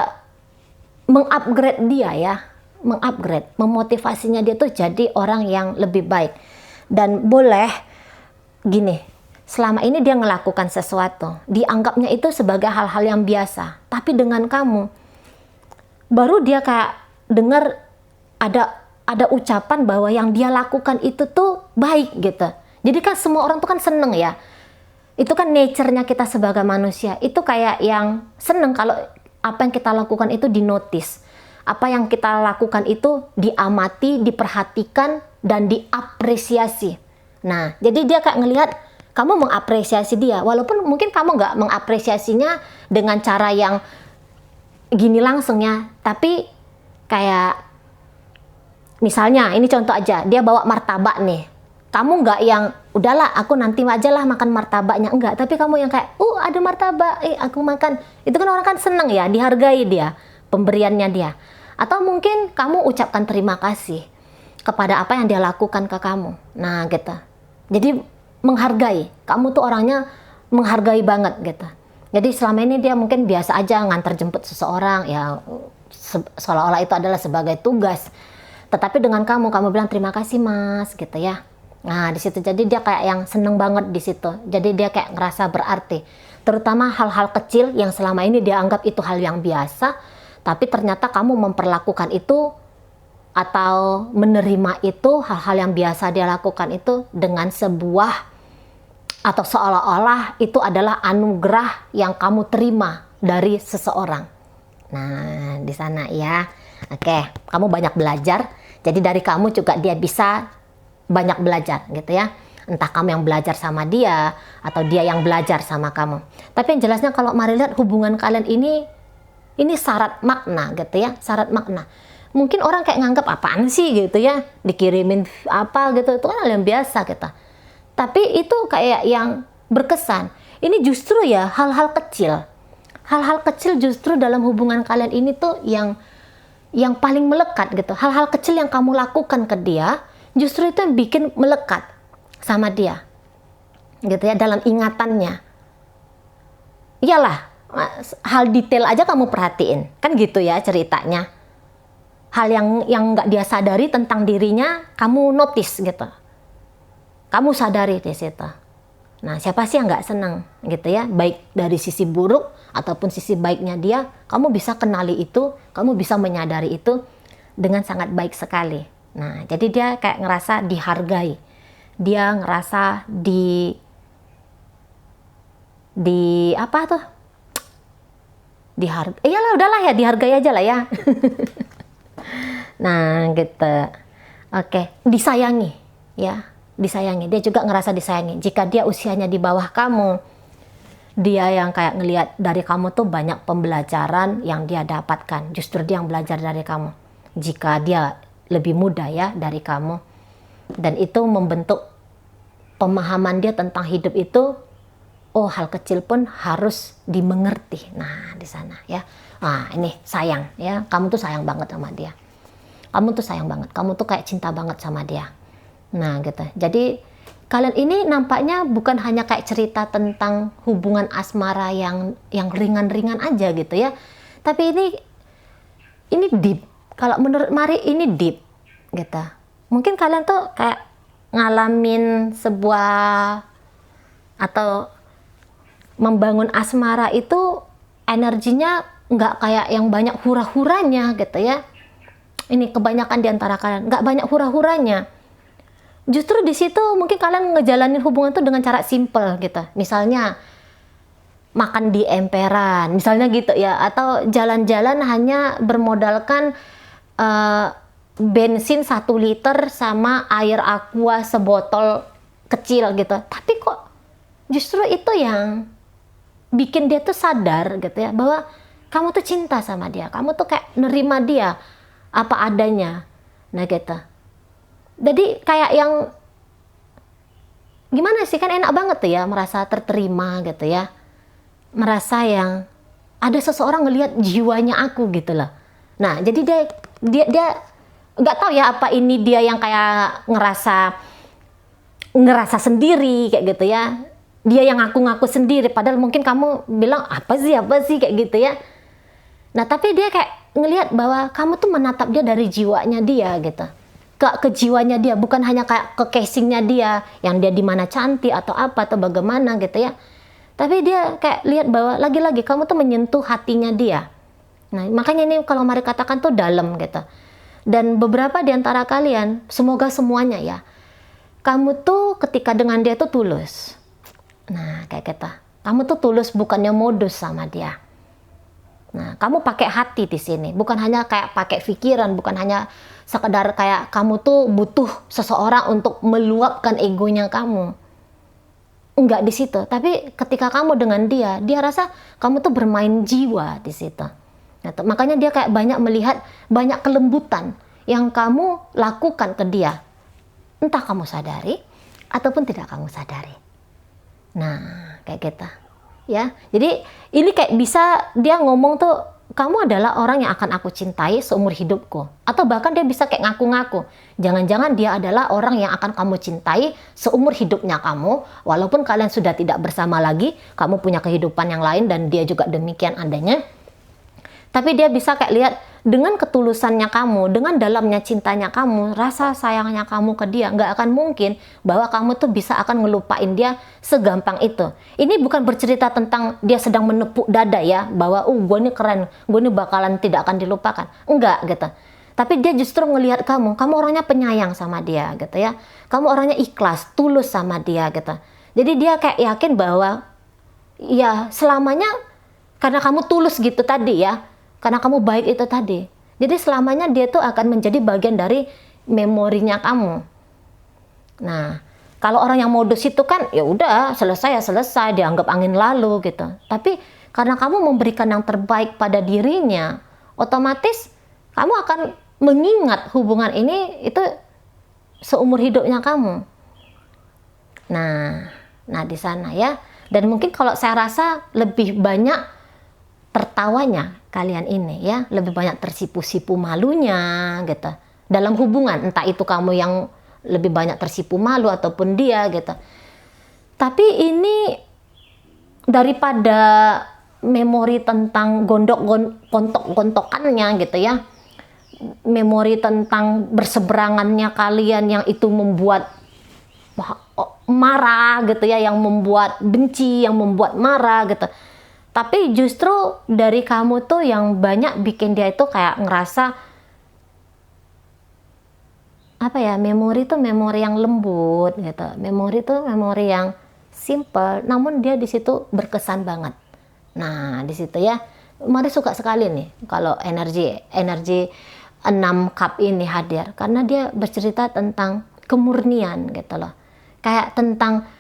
mengupgrade dia ya, mengupgrade, memotivasinya dia tuh jadi orang yang lebih baik. Dan boleh gini, selama ini dia melakukan sesuatu, dianggapnya itu sebagai hal-hal yang biasa. Tapi dengan kamu, baru dia kayak dengar ada ucapan bahwa yang dia lakukan itu tuh baik gitu. Jadi kan semua orang tuh kan seneng ya. Itu kan nature-nya kita sebagai manusia. Itu kayak yang seneng kalau apa yang kita lakukan itu dinotis. Apa yang kita lakukan itu diamati, diperhatikan, dan diapresiasi. Nah, jadi dia kayak ngelihat kamu mengapresiasi dia, walaupun mungkin kamu nggak mengapresiasinya dengan cara yang gini langsungnya, tapi kayak misalnya ini contoh aja, dia bawa martabak nih, kamu nggak yang udahlah aku nanti aja lah makan martabaknya, enggak, tapi kamu yang kayak ada martabak, aku makan, itu kan orang kan seneng ya, dihargai dia pemberiannya dia. Atau mungkin kamu ucapkan terima kasih kepada apa yang dia lakukan ke kamu. Nah gitu, jadi menghargai, kamu tuh orangnya menghargai banget gitu. Jadi selama ini dia mungkin biasa aja ngantar jemput seseorang ya, seolah-olah itu adalah sebagai tugas. Tetapi dengan kamu bilang terima kasih mas gitu ya. Nah di situ jadi dia kayak yang seneng banget di situ. Jadi dia kayak ngerasa berarti. Terutama hal-hal kecil yang selama ini dia anggap itu hal yang biasa, tapi ternyata kamu memperlakukan itu atau menerima itu, hal-hal yang biasa dia lakukan itu dengan sebuah atau seolah-olah itu adalah anugerah yang kamu terima dari seseorang. Nah, di sana ya. Oke, kamu banyak belajar. Jadi dari kamu juga dia bisa banyak belajar gitu ya. Entah kamu yang belajar sama dia atau dia yang belajar sama kamu. Tapi yang jelasnya kalau mari lihat hubungan kalian ini syarat makna gitu ya, syarat makna. Mungkin orang kayak nganggap apaan sih gitu ya, dikirimin apa gitu, itu kan hal yang biasa gitu. Tapi itu kayak yang berkesan. Ini justru ya hal-hal kecil. Hal-hal kecil justru dalam hubungan kalian ini tuh yang paling melekat gitu. Hal-hal kecil yang kamu lakukan ke dia, justru itu yang bikin melekat sama dia. Gitu ya, dalam ingatannya. Iyalah, hal detail aja kamu perhatiin. Kan gitu ya ceritanya. Hal yang nggak dia sadari tentang dirinya, kamu notice gitu. Kamu sadari di situ. Nah, siapa sih yang nggak senang gitu ya? Baik dari sisi buruk ataupun sisi baiknya dia, kamu bisa kenali itu, kamu bisa menyadari itu dengan sangat baik sekali. Nah, jadi dia kayak ngerasa dihargai. Dia ngerasa di apa tuh? Dihargai. Iyalah, udahlah ya, dihargai aja lah ya. Nah, gitu. Oke, disayangi ya. Disayangi, dia juga ngerasa disayangi. Jika dia usianya di bawah kamu, dia yang kayak ngelihat dari kamu tuh banyak pembelajaran yang dia dapatkan. Justru dia yang belajar dari kamu. Jika dia lebih muda ya dari kamu, dan itu membentuk pemahaman dia tentang hidup itu, oh hal kecil pun harus dimengerti. Nah di sana ya, nah ini sayang ya, kamu tuh sayang banget sama dia, kamu tuh sayang banget, kamu tuh kayak cinta banget sama dia. Nah gitu, jadi kalian ini nampaknya bukan hanya kayak cerita tentang hubungan asmara yang ringan-ringan aja gitu ya, tapi ini deep. Kalau menurut Mari ini deep gitu. Mungkin kalian tuh kayak ngalamin sebuah atau membangun asmara itu energinya nggak kayak yang banyak hura-huranya gitu ya. Ini kebanyakan di antara kalian nggak banyak hura-huranya. Justru di situ mungkin kalian ngejalanin hubungan tuh dengan cara simple gitu. Misalnya makan di emperan, misalnya gitu ya, atau jalan-jalan hanya bermodalkan bensin 1 liter sama air aqua sebotol kecil gitu. Tapi kok justru itu yang bikin dia tuh sadar gitu ya, bahwa kamu tuh cinta sama dia, kamu tuh kayak nerima dia apa adanya. Nah gitu. Jadi kayak yang gimana sih, kan enak banget tuh ya merasa terterima gitu ya, merasa yang ada seseorang ngelihat jiwanya aku gitu loh. Nah jadi dia nggak tahu ya apa ini dia yang kayak ngerasa sendiri kayak gitu ya, dia yang ngaku-ngaku sendiri, padahal mungkin kamu bilang apa sih kayak gitu ya. Nah tapi dia kayak ngelihat bahwa kamu tuh menatap dia dari jiwanya dia gitu, ke jiwanya dia, bukan hanya kayak ke casingnya dia yang dia di mana cantik atau apa atau bagaimana gitu ya, tapi dia kayak lihat bahwa lagi-lagi kamu tuh menyentuh hatinya dia. Nah makanya ini kalau Mari katakan tuh dalam gitu. Dan beberapa di antara kalian, semoga semuanya ya, kamu tuh ketika dengan dia tuh tulus. Nah kayak kita, kamu tuh tulus, bukannya modus sama dia. Nah kamu pakai hati di sini, bukan hanya kayak pakai pikiran, bukan hanya sekedar kayak kamu tuh butuh seseorang untuk meluapkan egonya kamu. Enggak di situ, tapi ketika kamu dengan dia rasa kamu tuh bermain jiwa di situ. Nah, makanya dia kayak banyak melihat banyak kelembutan yang kamu lakukan ke dia, entah kamu sadari ataupun tidak kamu sadari. Nah kayak gitu ya, jadi ini kayak bisa dia ngomong tuh, kamu adalah orang yang akan aku cintai seumur hidupku, atau bahkan dia bisa kayak ngaku-ngaku, jangan-jangan dia adalah orang yang akan kamu cintai seumur hidupnya kamu, walaupun kalian sudah tidak bersama lagi, kamu punya kehidupan yang lain dan dia juga demikian adanya. Tapi dia bisa kayak lihat dengan ketulusannya kamu, dengan dalamnya cintanya kamu, rasa sayangnya kamu ke dia, nggak akan mungkin bahwa kamu tuh bisa akan ngelupain dia segampang itu. Ini bukan bercerita tentang dia sedang menepuk dada ya, bahwa gue ini keren, gue ini bakalan tidak akan dilupakan. Enggak gitu. Tapi dia justru ngelihat kamu orangnya penyayang sama dia gitu ya. Kamu orangnya ikhlas, tulus sama dia gitu. Jadi dia kayak yakin bahwa ya selamanya karena kamu tulus gitu tadi ya, karena kamu baik itu tadi. Jadi selamanya dia tuh akan menjadi bagian dari memorinya kamu. Nah, kalau orang yang modus itu kan ya udah selesai, dianggap angin lalu gitu. Tapi karena kamu memberikan yang terbaik pada dirinya, otomatis kamu akan mengingat hubungan ini itu seumur hidupnya kamu. Nah di sana ya. Dan mungkin kalau saya rasa lebih banyak tertawanya kalian ini ya, lebih banyak tersipu-sipu malunya gitu dalam hubungan, entah itu kamu yang lebih banyak tersipu malu ataupun dia gitu. Tapi ini daripada memori tentang gontok-gontokannya gitu ya, memori tentang berseberangannya kalian yang itu membuat marah gitu ya, yang membuat benci, yang membuat marah gitu. Tapi justru dari kamu tuh yang banyak bikin dia itu kayak ngerasa apa ya, memori tuh memori yang lembut gitu, memori tuh memori yang simple, namun dia di situ berkesan banget. Nah di situ ya, Mari suka sekali nih kalau energi 6 cup ini hadir, karena dia bercerita tentang kemurnian gitu loh, kayak tentang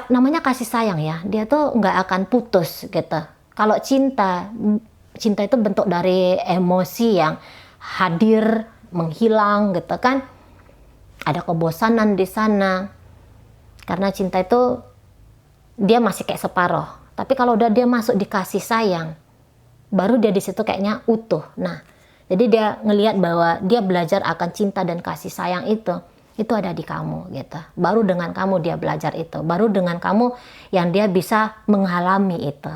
namanya kasih sayang ya, dia tuh nggak akan putus gitu. Kalau cinta itu bentuk dari emosi yang hadir, menghilang gitu kan, ada kebosanan di sana, Karena cinta itu dia masih kayak separoh. Tapi kalau udah dia masuk di kasih sayang, baru dia di situ kayaknya utuh. Nah, jadi dia ngelihat bahwa dia belajar akan cinta dan kasih sayang itu ada di kamu gitu. Baru dengan kamu dia belajar itu. Baru dengan kamu yang dia bisa mengalami itu.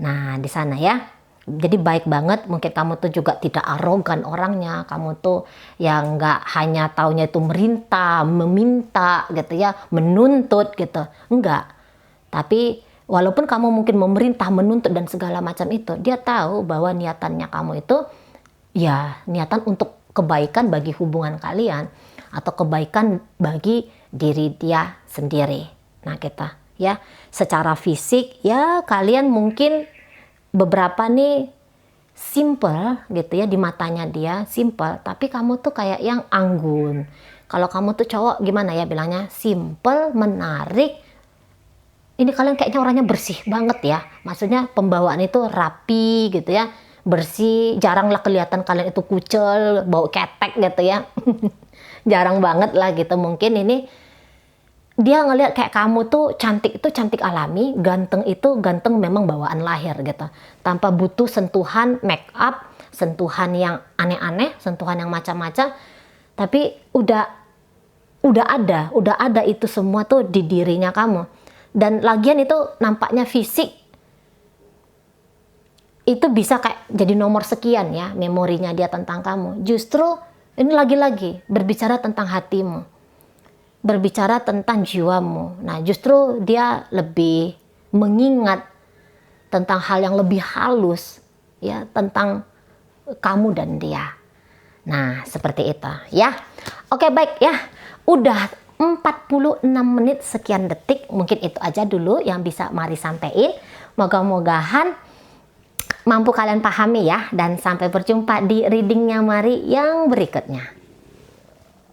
Nah, di sana ya. Jadi baik banget, mungkin kamu tuh juga tidak arogan orangnya, kamu tuh yang nggak hanya taunya itu merintah, meminta gitu ya, menuntut gitu, enggak. Tapi walaupun kamu mungkin memerintah, menuntut dan segala macam itu, dia tahu bahwa niatannya kamu itu ya niatan untuk kebaikan bagi hubungan kalian atau kebaikan bagi diri dia sendiri. Nah kita ya, secara fisik ya kalian mungkin beberapa nih simple gitu ya, di matanya dia simple, tapi kamu tuh kayak yang anggun. Kalau kamu tuh cowok gimana ya bilangnya, simple, menarik. Ini kalian kayaknya orangnya bersih banget ya, maksudnya pembawaan itu rapi gitu ya, bersih, jarang lah kelihatan kalian itu kucel, bau ketek gitu ya. Jarang banget lah gitu. Mungkin ini dia ngelihat kayak kamu tuh cantik itu cantik alami, ganteng itu ganteng memang bawaan lahir gitu, tanpa butuh sentuhan make up, sentuhan yang aneh-aneh, sentuhan yang macam-macam. Tapi udah ada itu semua tuh di dirinya kamu. Dan lagian itu nampaknya fisik itu bisa kayak jadi nomor sekian ya memorinya dia tentang kamu. Justru ini lagi-lagi berbicara tentang hatimu, berbicara tentang jiwamu. Nah, justru dia lebih mengingat tentang hal yang lebih halus ya, tentang kamu dan dia. Nah, seperti itu ya. Oke, baik ya. Udah 46 menit sekian detik. Mungkin itu aja dulu yang bisa Mari sampaikan. Moga-mogahan mampu kalian pahami ya, dan sampai berjumpa di readingnya Mari yang berikutnya.